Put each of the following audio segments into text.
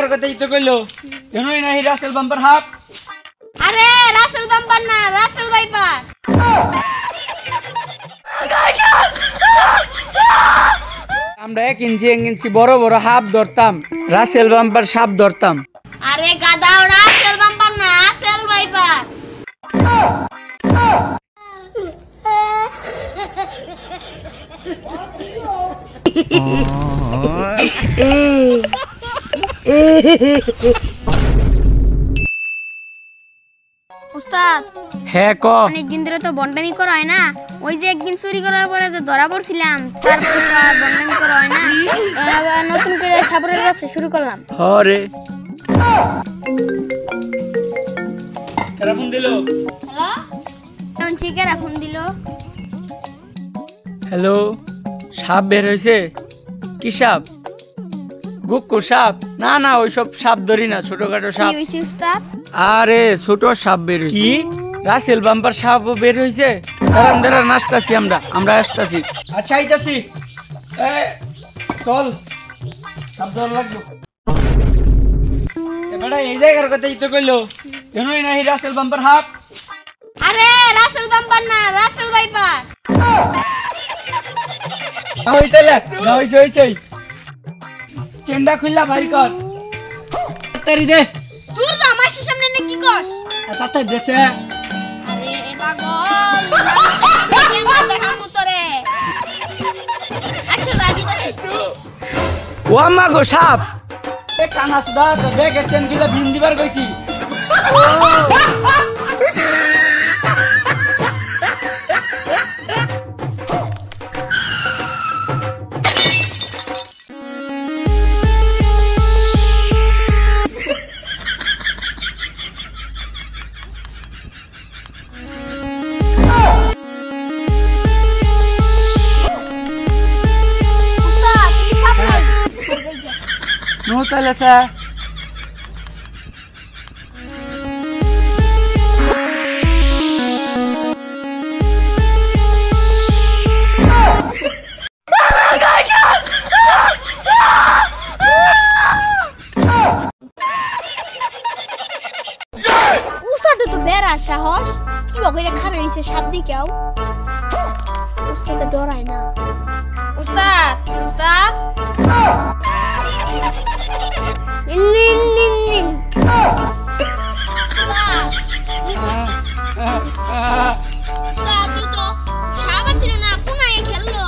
জায়গার কথাই তো কইলো কেনই না রাসেল বাম্পার হাফ। আরে রাসেল বাম্পার না, রাসেল ভাইপার। আমরা 1 ইঞ্চি বড় বড় হাফ ধরতাম, রাসেল বাম্পার সাপ ধরতাম। আরে গাদা, রাসেল বাম্পার না, রাসেল ভাইপার। উস্তাদ, হ্যাঁ ক। অনেকদিন ধরে তো বন্ডামি করা হয় না। ওই যে একদিন চুরি করার পরে যে ধরা পড়ছিলাম, তারপরে তো আর বন্ডামি করা হয় না। আবার নতুন করে সাপুরের ব্যবসা শুরু করলাম। হরে কারা ফোন দিল? হ্যালো, এখন চিকেরা ফোন দিল। হ্যালো, সাপ বের হয়েছে? কি সাপ? গুক্কু সাপ? না না, ওইসব সাপ ধরি না, ছোটখাটো সাপ। কি হইছে উস্তাদ? আরে ছোট সাপ বের হয়েছে। কি রাসেল বাম্পার সাপও বের হয়েছে? দাঁড়ান দাঁড়ান, আসতাছি আমরা আসতাছি। আচ্ছা আইতাছি। চল, সাপ ধরা লাগবে। এবারে এই জায়গার কথাই তো কইলো কেনই না রাসেল বাম্পার হাফ। আরে রাসেল বাম্পার না, রাসেল ভাইপার। ওই তাইলে না হইছে চেন্ডা খুললা ভাই কর তাড়াতাড়ি দে। তোর তো আমার সামনে নে কি কস? তাতে দেশে। আরে পাগল, কেমন দেখাম তোরে? আচ্ছা দাদি দাদি। ও আমা গো সাপ। এ কানা সুদা তো বেগে চেন গিলা ভিন দিবার কইছি। উস্তাদ, তুমি সাপ নাই। নো তাইলে সা উস্তাদ তো বেড়া সাহস, কি বকরে খানে নিছে সাপ দিকেও। উস্তাদ ডরায় না। উস্তাদ, উস্তাদ। নিন নিন নিন। উস্তাদ তো সাপ আছিল না, কোনায় খেললো।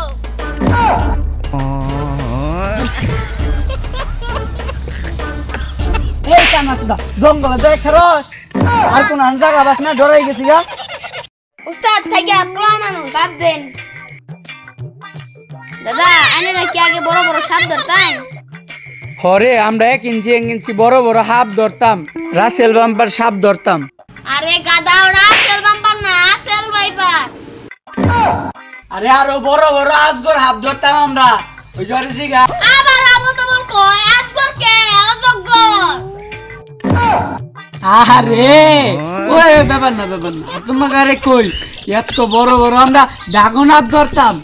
এই কানা সুদা জঙ্গলে যাই খরচ আর কোন জায়গা বাস না ডরাই গেছি গা। উস্তাদ থেকে পোলা মানুষ বাদ দেন। দাদা, আমি নাকি আগে বড় বড় সাপ ধরতাম। হরে আমরা 1 ইঞ্চি বড় বড় হাফ ধরতাম, রাসেল বাম্পার সাপ ধরতাম। আরে গাদা, রাসেল বাম্পার না, রাসেল ভাইপার। আরে আরো বড় বড় আজগর হাফ ধরতাম আমরা। ওই জরে জিগা আবার আবল তাবল কয়, আজগর কে অযোগ্য। আরে ওই ব্যাপার না তোমাকে আরে কই এত বড় বড় আমরা ড্রাগন হাফ ধরতাম।